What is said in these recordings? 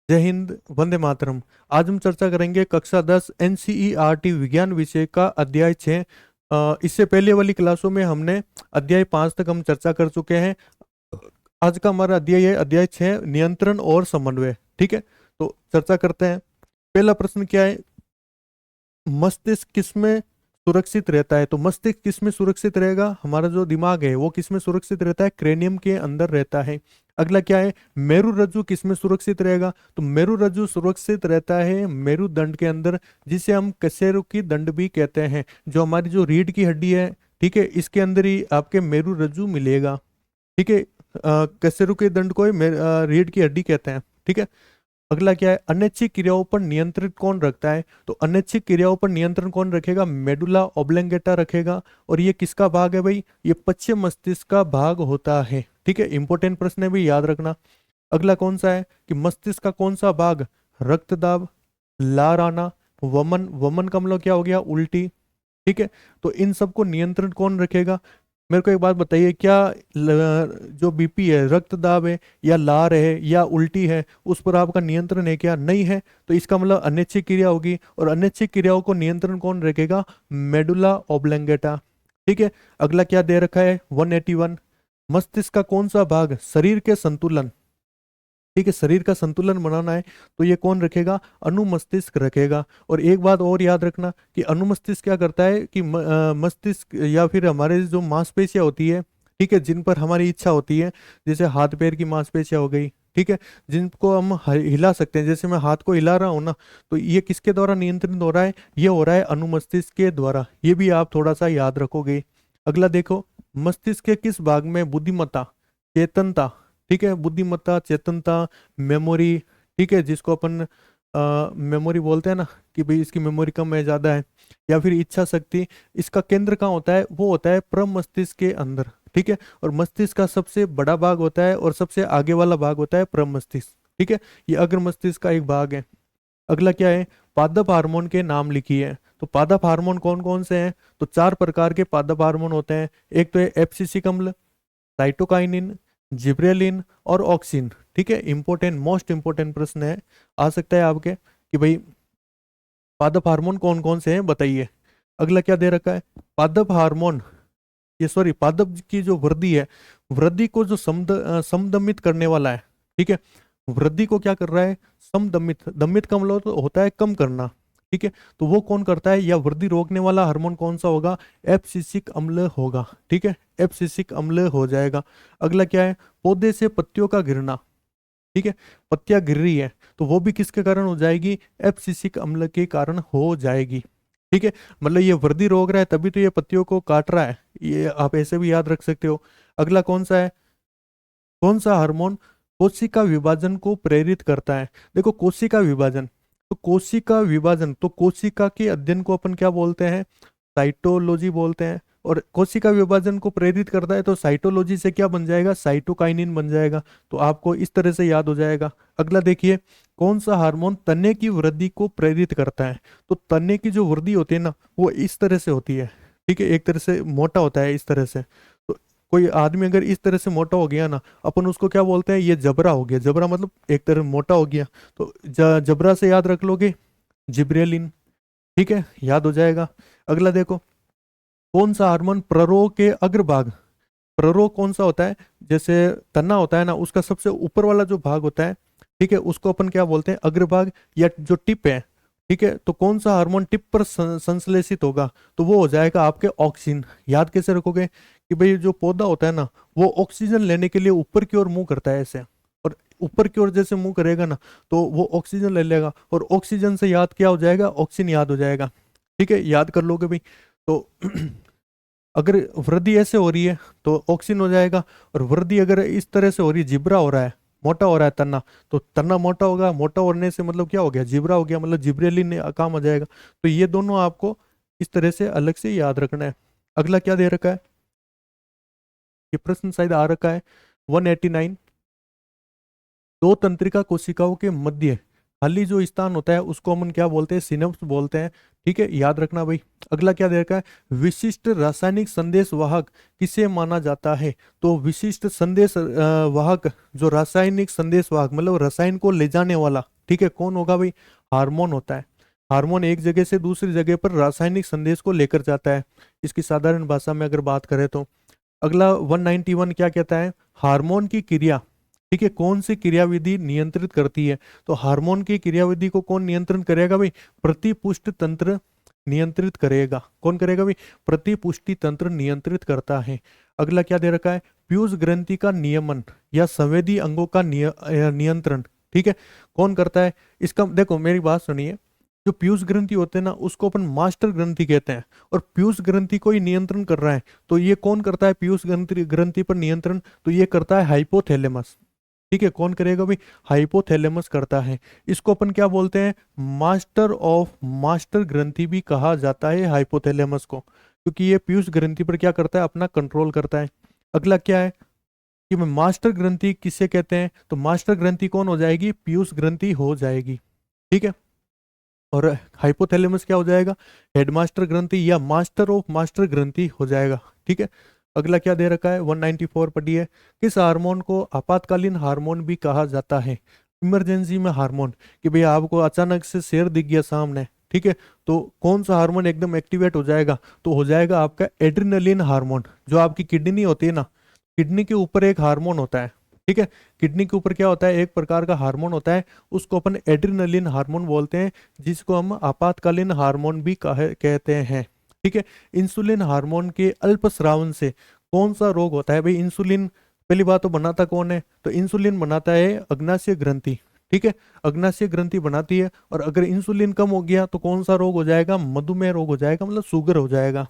जय हिंद, वंदे मातरम। आज हम चर्चा करेंगे कक्षा 10 एनसीईआरटी विज्ञान विषय का अध्याय 6। इससे पहले वाली क्लासों में हमने अध्याय 5 तक हम चर्चा कर चुके हैं। आज का हमारा अध्याय है अध्याय 6, नियंत्रण और समन्वय। ठीक है, तो चर्चा करते हैं। पहला प्रश्न क्या है, मस्तिष्क किसमें सुरक्षित रहता है? तो मस्तिष्क किसमें सुरक्षित रहेगा? हमारा जो दिमाग है वो किसमें सुरक्षित रहता है? क्रेनियम के अंदर रहता है। अगला क्या है, मेरुरज्जु किसमें सुरक्षित रहेगा? तो मेरुरज्जु सुरक्षित रहता है मेरुदंड के अंदर, जिसे हम कशेरुकी दंड भी कहते हैं। जो हमारी जो रीढ़ की हड्डी है, ठीक है, इसके अंदर ही आपके मेरुरज्जु मिलेगा। ठीक है, कशेरुकी दंड को ही रीढ़ की हड्डी कहते हैं। ठीक है, अगला क्या है, अनैच्छिक क्रियाओं पर नियंत्रण कौन रखता है? तो अनैच्छिक क्रियाओं पर नियंत्रण कौन रखेगा? मेडुला ऑब्लंगेटा रखेगा। और ये किसका भाग है भाई? ये पश्चिम मस्तिष्क का भाग होता है। ठीक है, इंपॉर्टेंट प्रश्न है भी, याद रखना। अगला कौन सा है कि मस्तिष्क का कौन सा भाग रक्त दाब, लार आना, वमन, वमन का मतलब क्या हो गया? उल्टी। ठीक है, तो इन सबको नियंत्रण कौन रखेगा? मेरे को एक बात बताइए, क्या जो बीपी है, रक्तदाब है, या लार है, या उल्टी है, उस पर आपका नियंत्रण है क्या? नहीं है। तो इसका मतलब अनैच्छिक क्रिया होगी, और अनैच्छिक क्रियाओं को नियंत्रण कौन रखेगा? Medulla oblongata. ठीक है, अगला क्या दे रखा है, 181, मस्तिष्क का कौन सा भाग शरीर के संतुलन, ठीक है, शरीर का संतुलन बनाना है, तो ये कौन रखेगा? अनुमस्तिष्क रखेगा। और एक बात और याद रखना कि अनुमस्तिष्क क्या करता है कि मस्तिष्क या फिर हमारे जो मांसपेशियां होती है, ठीक है, जिन पर हमारी इच्छा होती है, जैसे हाथ पैर की मांसपेशियां हो गई, ठीक है, जिनको हम हिला सकते हैं, जैसे मैं हाथ को हिला रहा हूं ना, तो ये किसके द्वारा नियंत्रित हो रहा है? ये हो रहा है अनुमस्तिष्क के द्वारा। ये भी आप थोड़ा सा याद रखोगे। अगला देखो, मस्तिष्क के किस भाग में बुद्धिमत्ता, चेतनता, ठीक है, बुद्धिमत्ता, चेतनता, मेमोरी, ठीक है, जिसको अपन मेमोरी बोलते हैं ना, कि भाई इसकी मेमोरी कम है, ज्यादा है, या फिर इच्छा शक्ति, इसका केंद्र कहाँ होता है? वो होता है प्रमस्तिष्क के अंदर। ठीक है, और मस्तिष्क का सबसे बड़ा भाग होता है और सबसे आगे वाला भाग होता है प्रमस्तिष्क। ठीक है, ये अग्र मस्तिष्क का एक भाग है। अगला क्या है, पादप हार्मोन के नाम लिखिए। तो पादप हार्मोन कौन कौन से हैं? तो 4 प्रकार के पादप हार्मोन होते हैं। एक तो है एब्सिसिक अम्ल, साइटोकाइनिन, जिब्रेलिन और ऑक्सिन। ठीक है, इंपॉर्टेंट, मोस्ट इंपॉर्टेंट प्रश्न है, आ सकता है आपके कि भाई पादप हार्मोन कौन कौन से हैं बताइए। अगला क्या दे रखा है, पादप हार्मोन, ये सॉरी, पादप की जो वृद्धि है, वृद्धि को जो समदमित करने वाला है, ठीक है, वृद्धि को क्या कर रहा है? समदमित, दमित का मतलब तो होता है कम करना। ठीक है, तो वो कौन करता है, या वृद्धि रोकने वाला हार्मोन कौन सा होगा? एब्सिसिक अम्ल होगा। ठीक है, एब्सिसिक अम्ल हो जाएगा। अगला क्या है, पौधे से पत्तियों का गिरना, ठीक है, पत्तियां गिर रही है, तो वो भी किसके कारण हो जाएगी? एब्सिसिक अम्ल के कारण हो जाएगी। ठीक है, मतलब ये वृद्धि रोक रहा है तभी तो ये पत्तियों को काट रहा है, ये आप ऐसे भी याद रख सकते हो। अगला कौन सा है, कौन सा हार्मोन कोशिका विभाजन को प्रेरित करता है? देखो, कोशिका विभाजन, तो कोशिका विभाजन, तो कोशिका के अध्ययन को अपन क्या बोलते हैं? साइटोलॉजी बोलते हैं। और कोशिका विभाजन को प्रेरित करता है, तो साइटोलॉजी से क्या बन जाएगा? साइटोकाइनिन बन जाएगा। तो आपको इस तरह से याद हो जाएगा। अगला देखिए, कौन सा हार्मोन तने की वृद्धि को प्रेरित करता है? तो तने की जो वृद्धि होती है ना, वो इस तरह से होती है। ठीक है, एक तरह से मोटा होता है इस तरह से। तो कोई आदमी अगर इस तरह से मोटा हो गया ना, अपन उसको क्या बोलते हैं? ये जबरा हो गया। जबरा मतलब एक तरह मोटा हो गया। तो जबरा से याद रख लोगे जिब्रेलिन। ठीक है, याद हो जाएगा। अगला देखो, कौन सा हार्मोन प्ररोह के अग्रभाग, प्ररोह कौन सा होता है? जैसे तना होता है ना, उसका सबसे ऊपर वाला जो भाग होता है, ठीक है, उसको अपन क्या बोलते हैं? अग्रभाग, या जो टिप है। ठीक है, तो कौन सा हार्मोन टिप पर संश्लेषित होगा? तो वो हो जाएगा आपके ऑक्सीन। याद कैसे रखोगे कि भाई जो पौधा होता है ना, वो ऑक्सीजन लेने के लिए ऊपर की ओर मुंह करता है ऐसे, और ऊपर की ओर जैसे मुंह करेगा ना, तो वो ऑक्सीजन ले लेगा, और ऑक्सीजन से याद क्या हो जाएगा? ऑक्सीजन याद हो जाएगा। ठीक है, याद कर लोगे भाई। तो अगर वृद्धि ऐसे हो रही है तो ऑक्सीजन हो जाएगा, और वृद्धि अगर इस तरह से हो रही है, जिब्रा हो रहा है, मोटा हो रहा है तना, तो तना मोटा होगा, मोटा होने से मतलब क्या हो गया? जिब्रा हो गया, मतलब जिब्रेलिन ने काम आ जाएगा। तो ये दोनों आपको इस तरह से अलग से याद रखना है। अगला क्या दे रखा है, ये प्रश्न शायद आ रखा है 189, दो तंत्रिका कोशिकाओं के मध्य खाली जो स्थान होता है उसको हम क्या बोलते हैं? सिनप्स बोलते हैं। ठीक है, याद रखना भाई। अगला क्या दे रखा है, विशिष्ट रासायनिक संदेश वाहक किसे माना जाता है? तो विशिष्ट संदेश वाहक, जो रासायनिक संदेश वाहक मतलब रसायन को ले जाने वाला, ठीक है, कौन होगा भाई? हार्मोन होता है। हार्मोन एक जगह से दूसरी जगह पर रासायनिक संदेश को लेकर जाता है। इसकी साधारण भाषा में अगर बात करें तो अगला 191 क्या कहता है? हार्मोन की क्रिया, ठीक है, कौन सी क्रियाविधि नियंत्रित करती है? तो हार्मोन की क्रियाविधि को कौन नियंत्रण करेगा भाई? प्रतिपुष्टि तंत्र नियंत्रित करेगा। कौन करेगा भाई? प्रतिपुष्टि तंत्र नियंत्रित करता है। अगला क्या दे रखा है? पीयूष ग्रंथि का नियमन या संवेदी अंगों का नियंत्रण, ठीक है, कौन करता है? इसका देखो मेरी बात सुनिए, जो पीयूष ग्रंथि होते हैं ना उसको अपन मास्टर ग्रंथि कहते हैं, और पीयूष ग्रंथि को ही नियंत्रण कर रहा है, तो ये कौन करता है पीयूष ग्रंथि ग्रंथि पर नियंत्रण? तो ये करता है हाइपोथैलेमस। ठीक है, कौन करेगा भाई? हाइपोथैलेमस करता है। इसको अपन क्या बोलते हैं? मास्टर ऑफ मास्टर ग्रंथि भी कहा जाता है हाइपोथैलेमस को, क्योंकि ये पीयूष ग्रंथि पर क्या करता है? अपना कंट्रोल करता है। अगला क्या है कि मैं मास्टर ग्रंथि किसे कहते हैं? तो मास्टर ग्रंथि कौन हो जाएगी? पीयूष ग्रंथि हो जाएगी। ठीक है, और हाइपोथैलेमस क्या हो जाएगा? हेडमास्टर ग्रंथि या मास्टर ऑफ मास्टर ग्रंथि हो जाएगा। ठीक है, अगला क्या दे रखा है? 194 पढ़िए। किस हार्मोन को आपातकालीन हार्मोन भी कहा जाता है? इमरजेंसी में हार्मोन, कि भाई आपको अचानक से शेर दिख गया सामने, ठीक है, तो कौन सा हार्मोन एकदम एक्टिवेट हो जाएगा? तो हो जाएगा आपका एड्रिनलिन हार्मोन। जो आपकी किडनी होती है ना, किडनी के ऊपर एक हार्मोन होता है, ठीक है, किडनी के ऊपर क्या होता है? एक प्रकार का हार्मोन होता है, उसको अपन एड्रिनलिन हार्मोन बोलते हैं, जिसको हम आपातकालीन हार्मोन भी कहते हैं। ठीक है, इंसुलिन हार्मोन के अल्पस्रावन से कौन सा रोग होता है भाई? इंसुलिन पहली बात तो बनाता कौन है? तो इंसुलिन बनाता है अग्नाशय ग्रंथि। ठीक है, अग्नाशय ग्रंथि बनाती है, और अगर इंसुलिन कम हो गया तो कौन सा रोग हो जाएगा? मधुमेह रोग हो जाएगा, मतलब शुगर हो जाएगा।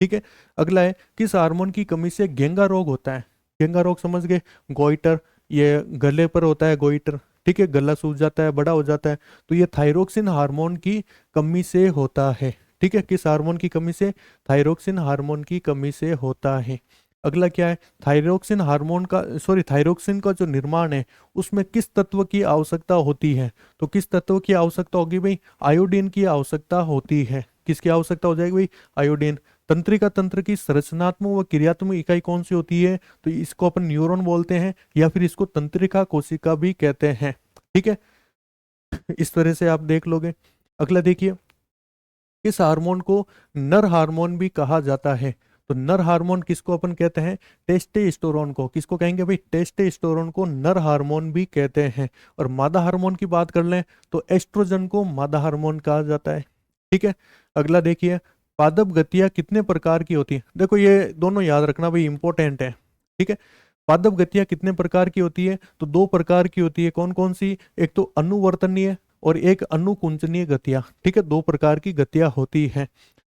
ठीक है, अगला है किस हार्मोन की कमी से घेंगा रोग होता है? घेंगा रोग समझ गए, गोइटर, ये गले पर होता है गोइटर, ठीक है, गला सूज जाता है, बड़ा हो जाता है, तो ये थायरोक्सिन हार्मोन की कमी से होता है। ठीक है, किस हार्मोन की कमी से? थायरोक्सिन हार्मोन की कमी से होता है। अगला क्या है? थायरोक्सिन हार्मोन का थायरोक्सिन का जो निर्माण है उसमें किस तत्व की आवश्यकता होती है? तो किस तत्व की आवश्यकता होगी भाई? आयोडीन की आवश्यकता होती है। किसकी आवश्यकता हो जाएगी भाई? आयोडीन। तंत्रिका तंत्र की संरचनात्मक व क्रियात्मक इकाई कौन सी होती है? तो इसको अपन न्यूरॉन बोलते हैं, या फिर इसको तंत्रिका कोशिका भी कहते हैं। ठीक है, इस तरह से आप देख लोगे। अगला देखिए, किस हार्मोन को नर हार्मोन भी कहा जाता है? तो नर हार्मोन किसको अपन कहते हैं? टेस्टोस्टेरोन को। किसको कहेंगे भाई? टेस्टोस्टेरोन को नर हार्मोन भी कहते हैं। और मादा हार्मोन की बात कर लें तो एस्ट्रोजन को मादा हार्मोन कहा जाता है। ठीक है, अगला देखिए, पादप गतियां कितने प्रकार की होती है? देखो ये दोनों याद रखना भाई, इंपॉर्टेंट है। ठीक है, पादप गतियां कितने प्रकार की होती है? तो दो प्रकार की होती है। कौन कौन सी? एक तो अनुवर्तनीय और एक अनुकुंचनीय गतियां। ठीक है, दो प्रकार की गतियां होती है।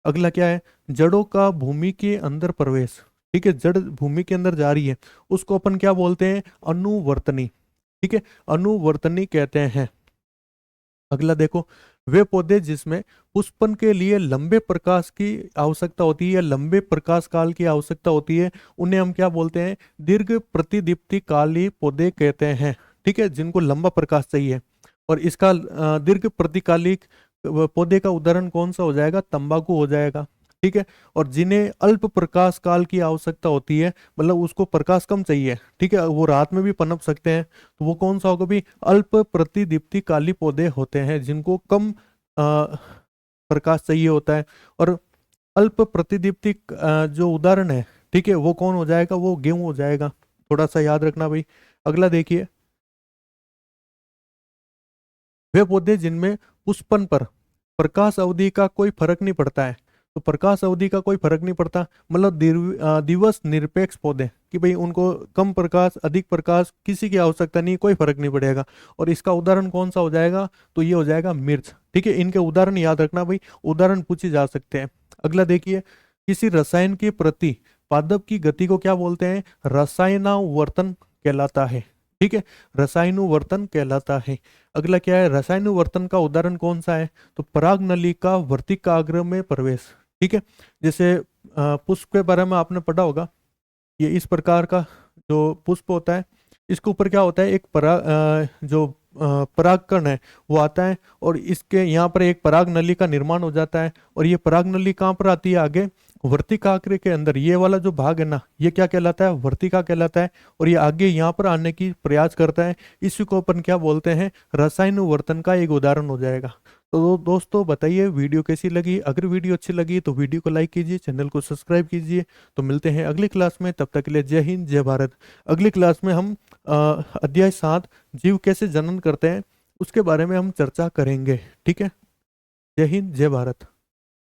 अगला क्या है? जड़ों का भूमि के अंदर प्रवेश। ठीक है, जड़ भूमि के अंदर जा रही है, उसको अपन क्या बोलते हैं? अनुवर्तनी। ठीक है, अनुवर्तनी कहते हैं। अगला देखो, वे पौधे जिसमें पुष्पन के लिए लंबे प्रकाश की आवश्यकता होती है या लंबे प्रकाश काल की आवश्यकता होती है, उन्हें हम क्या बोलते हैं? दीर्घ प्रतिदीप्ति काली पौधे कहते हैं। ठीक है, जिनको लंबा प्रकाश चाहिए। और इसका दीर्घ प्रतिकालिक पौधे का उदाहरण कौन सा हो जाएगा? तंबाकू हो जाएगा। ठीक है, और जिन्हें अल्प प्रकाश काल की आवश्यकता होती है, मतलब उसको प्रकाश कम चाहिए, ठीक है, वो रात में भी पनप सकते हैं, तो वो कौन सा होगा भी? अल्प प्रतिदीप्ति काली पौधे होते हैं, जिनको कम प्रकाश चाहिए होता है। और अल्प प्रतिदीप्ति जो उदाहरण है, ठीक है, वो कौन हो जाएगा? वो गेहूं हो जाएगा। थोड़ा सा याद रखना भाई। अगला देखिए, वे पौधे जिनमें पुष्पन पर प्रकाश अवधि का कोई फर्क नहीं पड़ता है। तो प्रकाश अवधि का कोई फर्क नहीं पड़ता, मतलब दिवस निरपेक्ष पौधे, कि भाई उनको कम प्रकाश अधिक प्रकाश किसी की आवश्यकता नहीं, कोई फर्क नहीं पड़ेगा। और इसका उदाहरण कौन सा हो जाएगा? तो ये हो जाएगा मिर्च। ठीक है, इनके उदाहरण याद रखना भाई, उदाहरण पूछे जा सकते हैं। अगला देखिए, किसी रसायन के प्रति पादप की गति को क्या बोलते हैं? रसायनावर्तन कहलाता है। ठीक है, रसायनुवर्तन कहलाता है। अगला क्या है? रसायनुवर्तन का उदाहरण कौन सा है? तो पराग नली का वर्तिकाग्र में प्रवेश। ठीक है, जैसे पुष्प के बारे में आपने पढ़ा होगा, ये इस प्रकार का जो पुष्प होता है, इसके ऊपर क्या होता है? एक जो परागकण है वो आता है, और इसके यहाँ पर एक पराग नली का निर्माण हो जाता है। और ये पराग नली कहाँ पर आती है? आगे वर्तिकाग्र के अंदर ये वाला जो भाग है ना, ये क्या कहलाता है, वर्तिका कहलाता है। और ये आगे यहाँ पर आने की प्रयास करता है, इसी को अपन क्या बोलते हैं, रसायनुवर्तन का एक उदाहरण हो जाएगा। तो दोस्तों बताइए वीडियो कैसी लगी। अगर वीडियो अच्छी लगी तो वीडियो को लाइक कीजिए, चैनल को सब्सक्राइब कीजिए। तो मिलते हैं अगली क्लास में, तब तक के लिए जय हिंद जय भारत। अगली क्लास में हम अध्याय 7 जीव कैसे जनन करते हैं उसके बारे में हम चर्चा करेंगे। ठीक है, जय हिंद जय भारत।